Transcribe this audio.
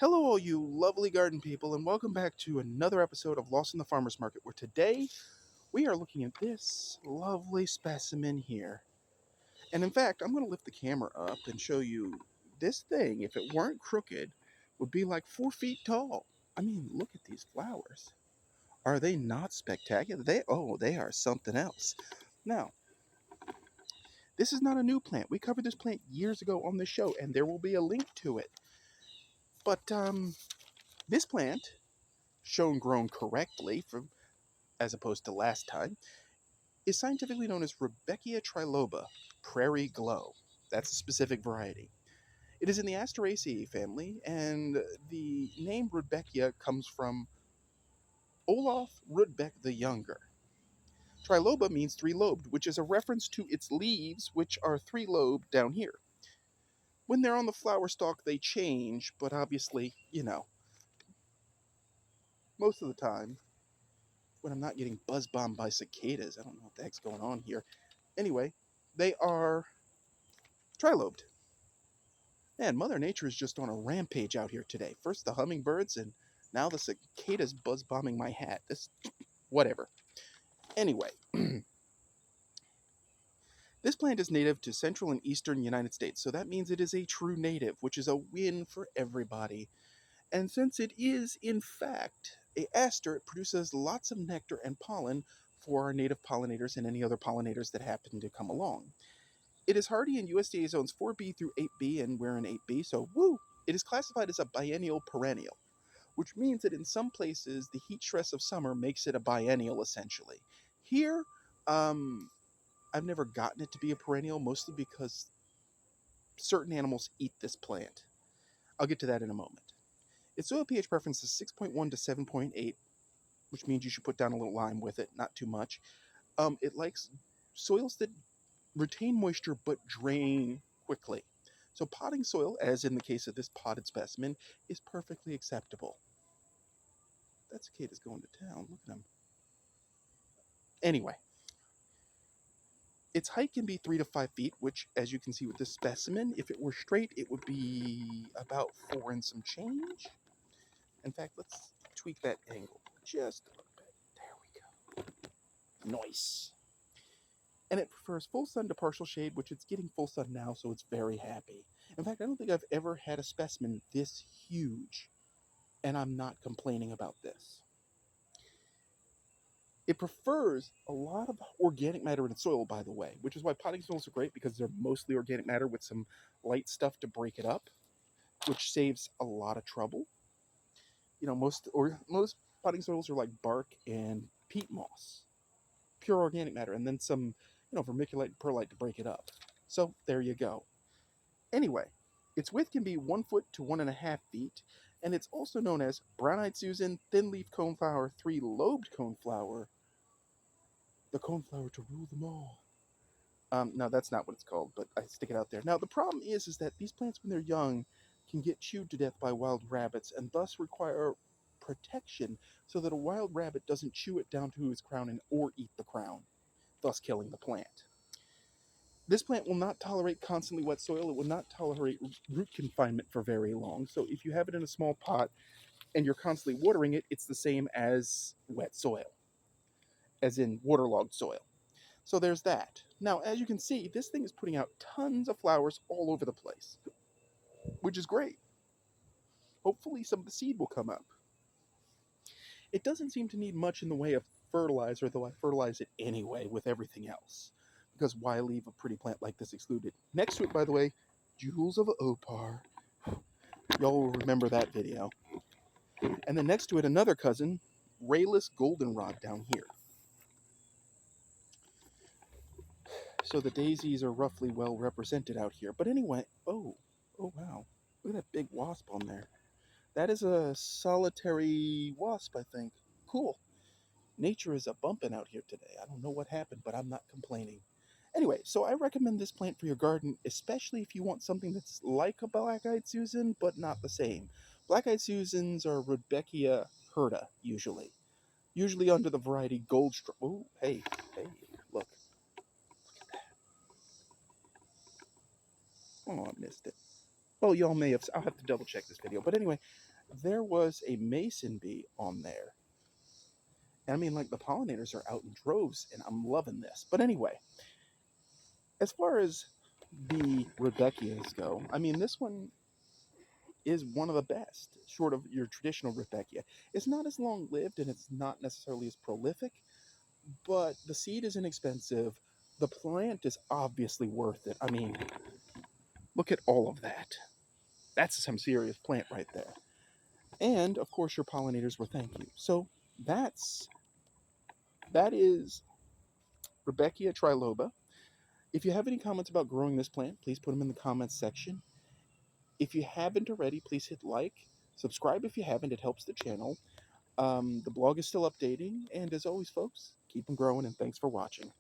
Hello, all you lovely garden people, and welcome back to another episode of Lost in the Farmer's Market, where today we are looking at this lovely specimen here. And in fact, I'm going to lift the camera up and show you this thing, if it weren't crooked, would be like 4 feet tall. I mean, look at these flowers. Are they not spectacular? They are something else. Now, this is not a new plant. We covered this plant years ago on the show, and there will be a link to it. But this plant, shown grown correctly, as opposed to last time, is scientifically known as Rudbeckia triloba, Prairie glow. That's a specific variety. It is in the Asteraceae family, and the name Rudbeckia comes from Olaf Rudbeck the Younger. Triloba means three-lobed, which is a reference to its leaves, which are three-lobed down here. When they're on the flower stalk, they change, but obviously, most of the time, when I'm not getting buzz-bombed by cicadas, I don't know what the heck's going on here. Anyway, they are trilobed. Man, Mother Nature is just on a rampage out here today. First the hummingbirds, and now the cicadas buzz-bombing my hat. Whatever. Anyway, this plant is native to central and eastern United States, so that means it is a true native, which is a win for everybody. And since it is, in fact, a aster, it produces lots of nectar and pollen for our native pollinators and any other pollinators that happen to come along. It is hardy in USDA zones 4B through 8B, and we're in 8B, so woo! It is classified as a biennial perennial, which means that in some places the heat stress of summer makes it a biennial, essentially. Here, I've never gotten it to be a perennial, mostly because certain animals eat this plant. I'll get to that in a moment. Its soil pH preference is 6.1 to 7.8, which means you should put down a little lime with it, not too much. It likes soils that retain moisture but drain quickly. So potting soil, as in the case of this potted specimen, is perfectly acceptable. That cicada's going to town. Look at him. Anyway, its height can be 3 to 5 feet, which, as you can see with this specimen, if it were straight, it would be about 4 and some change. In fact, let's tweak that angle just a little bit. There we go. Nice. And it prefers full sun to partial shade, which it's getting full sun now, so it's very happy. In fact, I don't think I've ever had a specimen this huge, and I'm not complaining about this. It prefers a lot of organic matter in its soil, by the way, which is why potting soils are great, because they're mostly organic matter with some light stuff to break it up, which saves a lot of trouble. Most potting soils are like bark and peat moss, pure organic matter, and then some, vermiculite and perlite to break it up. So there you go. Anyway, its width can be 1 foot to 1.5 feet, and it's also known as brown-eyed Susan, thin-leaf coneflower, three-lobed coneflower, the coneflower to rule them all. No, that's not what it's called, but I stick it out there. Now, the problem is that these plants, when they're young, can get chewed to death by wild rabbits, and thus require protection so that a wild rabbit doesn't chew it down to its crown or eat the crown, thus killing the plant. This plant will not tolerate constantly wet soil. It will not tolerate root confinement for very long. So if you have it in a small pot and you're constantly watering it, it's the same as wet soil, as in waterlogged soil. So there's that. Now, as you can see, this thing is putting out tons of flowers all over the place, which is great. Hopefully some of the seed will come up. It doesn't seem to need much in the way of fertilizer, though I fertilize it anyway with everything else. Because why leave a pretty plant like this excluded? Next to it, by the way, Jewels of Opar. Y'all will remember that video. And then next to it, another cousin, Rayless Goldenrod down here. So the daisies are roughly well represented out here. But anyway, oh wow. Look at that big wasp on there. That is a solitary wasp, I think. Cool. Nature is a bumping out here today. I don't know what happened, but I'm not complaining. Anyway, so I recommend this plant for your garden, especially if you want something that's like a black-eyed Susan, but not the same. Black-eyed Susans are Rudbeckia hirta, usually. Usually under the variety Goldstrom. Oh, hey, look. Look at that. Oh, I missed it. Well, y'all may have, I'll have to double check this video. But anyway, there was a mason bee on there. And I mean, like, the pollinators are out in droves, and I'm loving this. But anyway, as far as the Rudbeckias go, I mean, this one is one of the best, short of your traditional Rudbeckia. It's not as long lived and it's not necessarily as prolific, but the seed is inexpensive. The plant is obviously worth it. I mean, look at all of that. That's some serious plant right there. And of course, your pollinators will thank you. So that is Rudbeckia triloba. If you have any comments about growing this plant, please put them in the comments section. If you haven't already, please hit like. Subscribe if you haven't, it helps the channel. The blog is still updating, and as always, folks, keep them growing, and thanks for watching.